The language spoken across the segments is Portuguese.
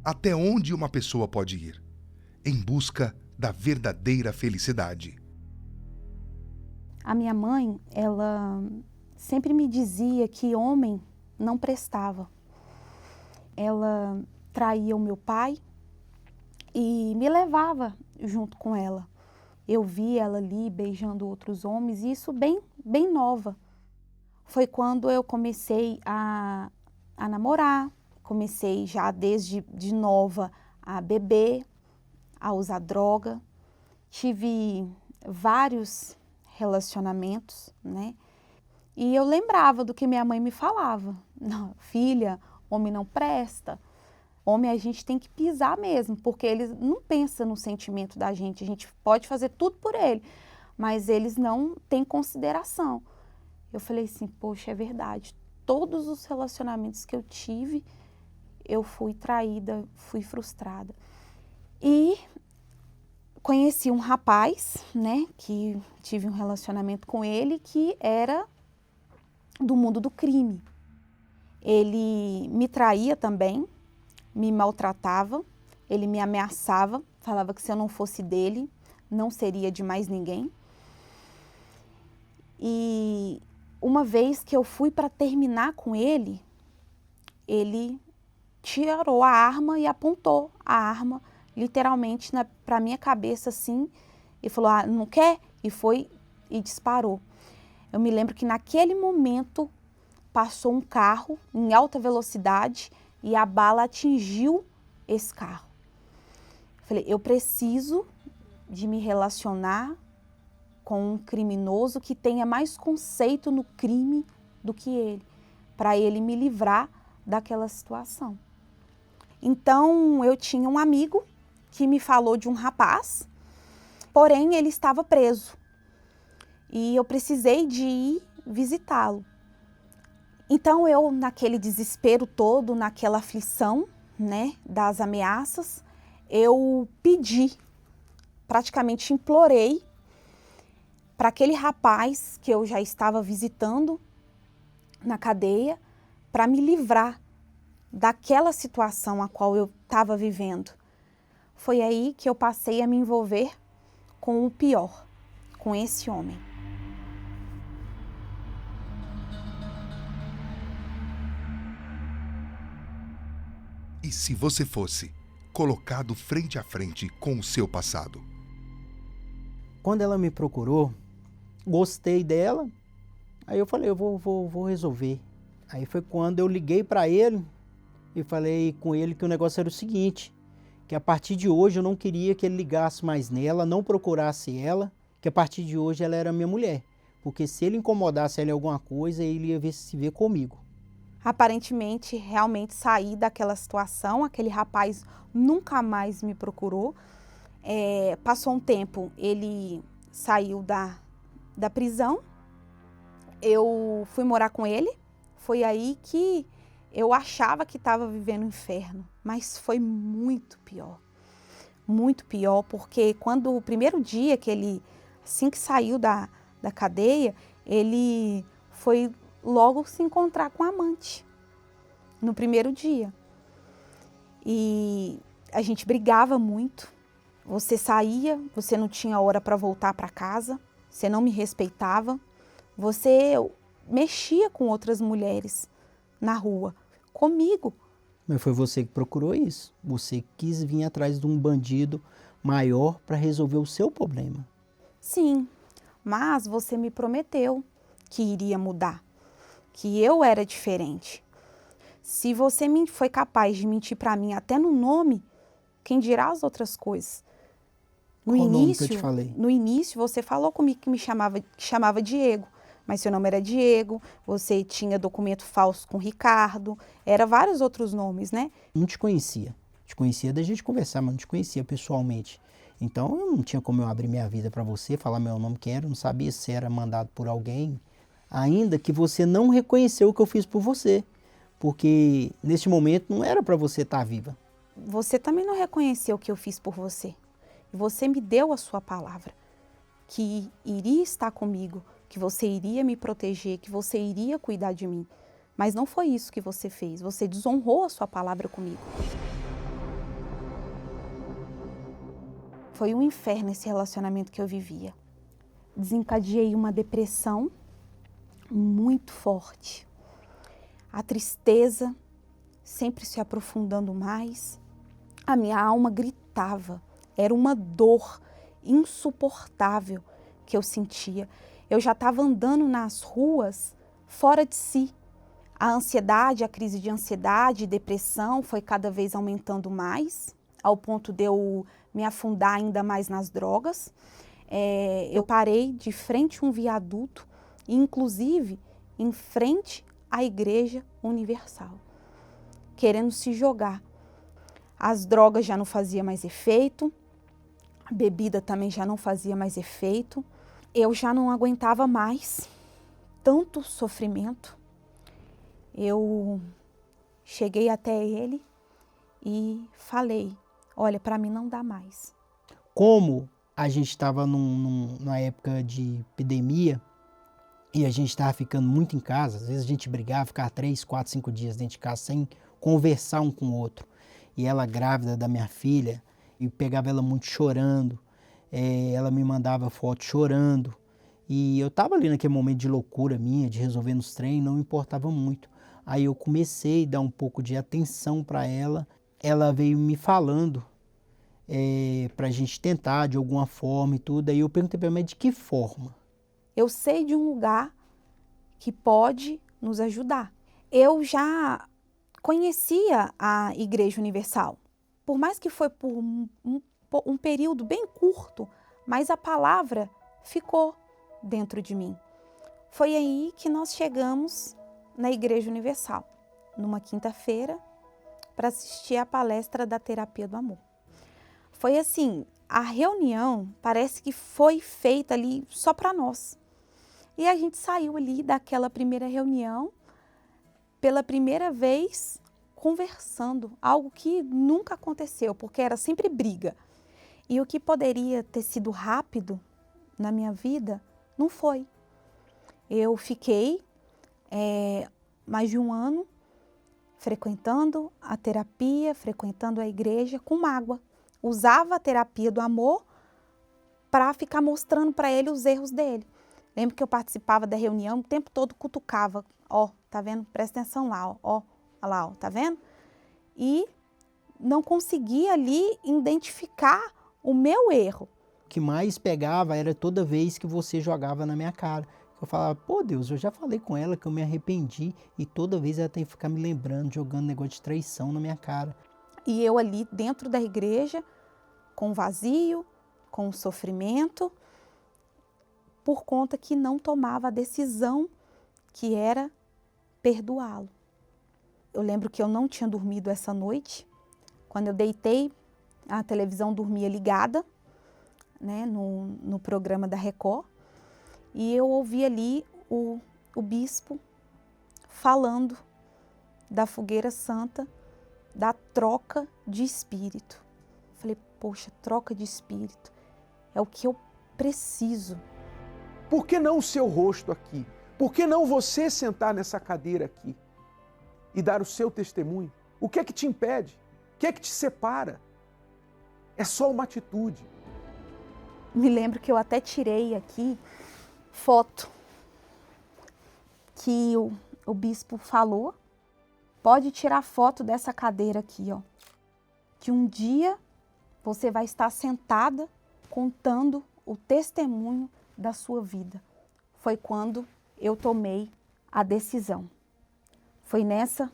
Até onde uma pessoa pode ir em busca da verdadeira felicidade? A minha mãe, ela sempre me dizia que homem não prestava. Ela traía o meu pai e me levava junto com ela. Eu vi ela ali beijando outros homens, e isso bem nova. Foi quando eu comecei a namorar, comecei já desde de nova a beber, a usar droga. Tive vários relacionamentos, né? E eu lembrava do que minha mãe me falava. Não, filha, homem não presta. Homem a gente tem que pisar mesmo, porque eles não pensam no sentimento da gente. A gente pode fazer tudo por ele, mas eles não têm consideração. Eu falei assim, poxa, é verdade. Todos os relacionamentos que eu tive, eu fui traída, fui frustrada. E conheci um rapaz, né, que tive um relacionamento com ele, que era do mundo do crime. Ele me traía também, me maltratava, ele me ameaçava, falava que se eu não fosse dele, não seria de mais ninguém. E uma vez que eu fui para terminar com ele tirou a arma e apontou a arma literalmente para minha cabeça assim, e falou, não quer? E foi e disparou. Eu me lembro que naquele momento passou um carro em alta velocidade e a bala atingiu esse carro. Eu falei, eu preciso de me relacionar com um criminoso que tenha mais conceito no crime do que ele, para ele me livrar daquela situação. Então, eu tinha um amigo que me falou de um rapaz, porém ele estava preso e eu precisei de ir visitá-lo. Então, eu, naquele desespero todo, naquela aflição, né, das ameaças, eu pedi, praticamente implorei para aquele rapaz que eu já estava visitando na cadeia, para me livrar daquela situação a qual eu estava vivendo. Foi aí que eu passei a me envolver com o pior, com esse homem. E se você fosse colocado frente a frente com o seu passado? Quando ela me procurou, gostei dela, aí eu falei, eu vou resolver. Aí foi quando eu liguei para ele e falei com ele que o negócio era o seguinte, que a partir de hoje eu não queria que ele ligasse mais nela, não procurasse ela, que a partir de hoje ela era minha mulher. Porque se ele incomodasse ela em alguma coisa, ele ia se ver comigo. Aparentemente, realmente saí daquela situação, aquele rapaz nunca mais me procurou. Passou um tempo, ele saiu da prisão, eu fui morar com ele, foi aí que eu achava que estava vivendo um inferno, mas foi muito pior, porque quando o primeiro dia que ele, assim que saiu da cadeia, ele foi logo se encontrar com a amante, no primeiro dia. E a gente brigava muito, você saía, você não tinha hora para voltar para casa, você não me respeitava, você mexia com outras mulheres na rua, comigo. Mas foi você que procurou isso. Você quis vir atrás de um bandido maior para resolver o seu problema. Sim, mas você me prometeu que iria mudar, que eu era diferente. Se você foi capaz de mentir para mim até no nome, quem dirá as outras coisas? Qual nome que eu te falei? No início você falou comigo que chamava Diego, mas seu nome era Diego, você tinha documento falso com Ricardo, era vários outros nomes, né? Não te conhecia. Te conhecia da gente conversar, mas não te conhecia pessoalmente. Então eu não tinha como eu abrir minha vida para você, falar meu nome quem era, eu não sabia se era mandado por alguém. Ainda que você não reconheceu o que eu fiz por você. Porque neste momento não era para você estar viva. Você também não reconheceu o que eu fiz por você. Você me deu a sua palavra, que iria estar comigo, que você iria me proteger, que você iria cuidar de mim. Mas não foi isso que você fez, você desonrou a sua palavra comigo. Foi um inferno esse relacionamento que eu vivia. Desencadeei uma depressão muito forte. A tristeza sempre se aprofundando mais. A minha alma gritava. Era uma dor insuportável que eu sentia. Eu já estava andando nas ruas fora de si. A ansiedade, a crise de ansiedade, depressão foi cada vez aumentando mais, ao ponto de eu me afundar ainda mais nas drogas. Eu parei de frente a um viaduto, inclusive em frente à Igreja Universal, querendo se jogar. As drogas já não faziam mais efeito, a bebida também já não fazia mais efeito. Eu já não aguentava mais tanto sofrimento. Eu cheguei até ele e falei, olha, para mim não dá mais. Como a gente estava numa época de epidemia e a gente estava ficando muito em casa, às vezes a gente brigava, ficava 3, 4, 5 dias dentro de casa sem conversar um com o outro. E ela grávida da minha filha, e pegava ela muito chorando, ela me mandava foto chorando. E eu estava ali naquele momento de loucura minha, de resolver nos trem, não me importava muito. Aí eu comecei a dar um pouco de atenção para ela. Ela veio me falando para a gente tentar de alguma forma e tudo. Aí eu perguntei para ela, mas de que forma? Eu sei de um lugar que pode nos ajudar. Eu já conhecia a Igreja Universal. Por mais que foi por um período bem curto, mas a palavra ficou dentro de mim. Foi aí que nós chegamos na Igreja Universal, numa quinta-feira, para assistir a palestra da Terapia do Amor. Foi assim, a reunião parece que foi feita ali só para nós. E a gente saiu ali daquela primeira reunião, pela primeira vez, conversando, algo que nunca aconteceu, porque era sempre briga. E o que poderia ter sido rápido na minha vida, não foi. Eu fiquei mais de um ano frequentando a terapia, frequentando a igreja com mágoa. Usava a terapia do amor para ficar mostrando para ele os erros dele. Lembro que eu participava da reunião, o tempo todo cutucava. Ó, tá vendo? Presta atenção lá, ó, lá, ó, tá vendo? E não conseguia ali identificar o meu erro. O que mais pegava era toda vez que você jogava na minha cara. Eu falava, pô Deus, eu já falei com ela que eu me arrependi e toda vez ela tem que ficar me lembrando, jogando negócio de traição na minha cara. E eu ali dentro da igreja, com vazio, com sofrimento, por conta que não tomava a decisão que era perdoá-lo. Eu lembro que eu não tinha dormido essa noite. Quando eu deitei, a televisão dormia ligada, né, no programa da Record. E eu ouvi ali o bispo falando da fogueira santa, da troca de espírito. Falei, poxa, troca de espírito é o que eu preciso. Por que não o seu rosto aqui? Por que não você sentar nessa cadeira aqui e dar o seu testemunho? O que é que te impede? O que é que te separa? É só uma atitude. Me lembro que eu até tirei aqui foto que o bispo falou. Pode tirar foto dessa cadeira aqui, ó. Que um dia você vai estar sentada contando o testemunho da sua vida. Foi quando eu tomei a decisão. Foi nessa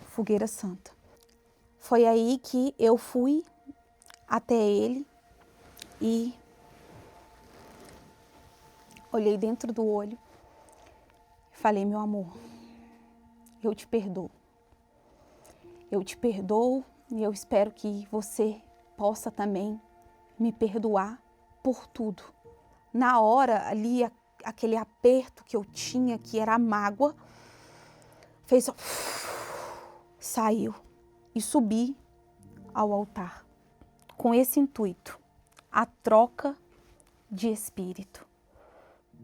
fogueira santa. Foi aí que eu fui até ele e olhei dentro do olho e falei, meu amor, eu te perdoo. Eu te perdoo e eu espero que você possa também me perdoar por tudo. Na hora ali, aquele aperto que eu tinha, que era a mágoa, fez saiu e subi ao altar com esse intuito, a troca de espírito.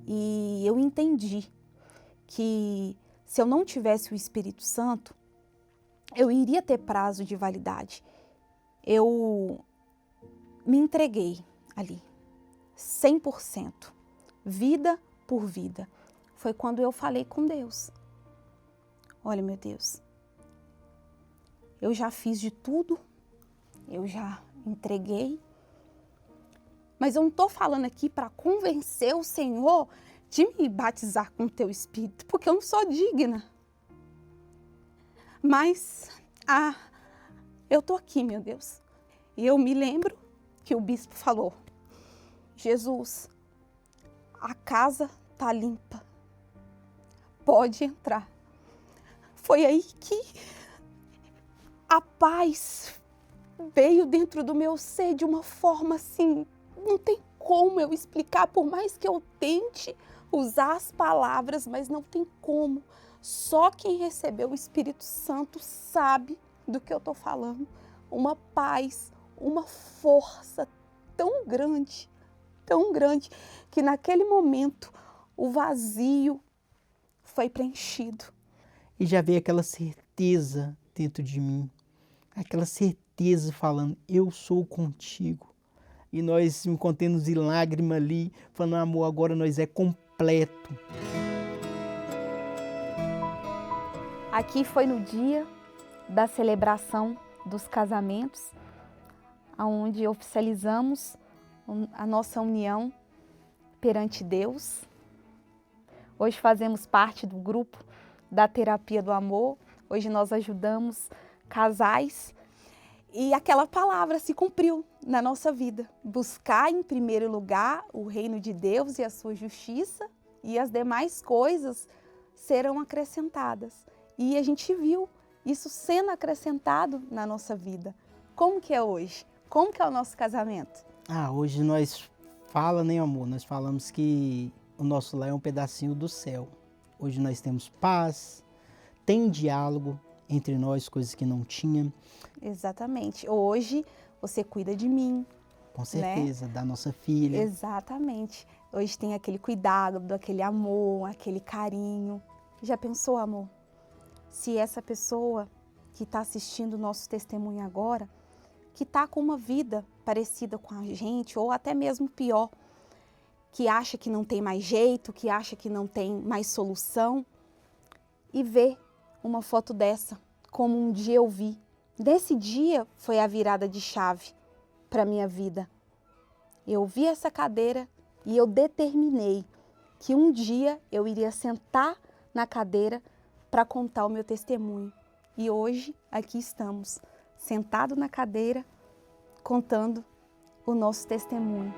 E eu entendi que se eu não tivesse o Espírito Santo, eu iria ter prazo de validade. Eu me entreguei ali, 100%, vida por vida. Foi quando eu falei com Deus. Olha, meu Deus, eu já fiz de tudo, eu já entreguei, mas eu não estou falando aqui para convencer o Senhor de me batizar com o teu Espírito, porque eu não sou digna. Mas, eu estou aqui, meu Deus. E eu me lembro que o bispo falou: Jesus, a casa está limpa, pode entrar. Foi aí que a paz veio dentro do meu ser de uma forma assim, não tem como eu explicar, por mais que eu tente usar as palavras, mas não tem como. Só quem recebeu o Espírito Santo sabe do que eu estou falando. Uma paz, uma força tão grande, que naquele momento o vazio foi preenchido. E já veio aquela certeza dentro de mim, aquela certeza falando, eu sou contigo. E nós me contemos em lágrima ali, falando, amor, agora nós é completo. Aqui foi no dia da celebração dos casamentos, onde oficializamos a nossa união perante Deus. Hoje fazemos parte do grupo da Terapia do Amor. Hoje nós ajudamos casais e aquela palavra se cumpriu na nossa vida. Buscar em primeiro lugar o reino de Deus e a sua justiça, e as demais coisas serão acrescentadas. E a gente viu isso sendo acrescentado na nossa vida. Como que é hoje? Como que é o nosso casamento? Hoje nós falamos, né, amor? Nós falamos que o nosso lar é um pedacinho do céu. Hoje nós temos paz, tem diálogo entre nós, coisas que não tinha. Exatamente. Hoje você cuida de mim. Com certeza, né? Da nossa filha. Exatamente. Hoje tem aquele cuidado, aquele amor, aquele carinho. Já pensou, amor? Se essa pessoa que está assistindo o nosso testemunho agora, que está com uma vida parecida com a gente, ou até mesmo pior, que acha que não tem mais jeito, que acha que não tem mais solução, e vê uma foto dessa, como um dia eu vi. Desse dia foi a virada de chave para a minha vida. Eu vi essa cadeira e eu determinei que um dia eu iria sentar na cadeira para contar o meu testemunho. E hoje aqui estamos, sentados na cadeira, contando o nosso testemunho.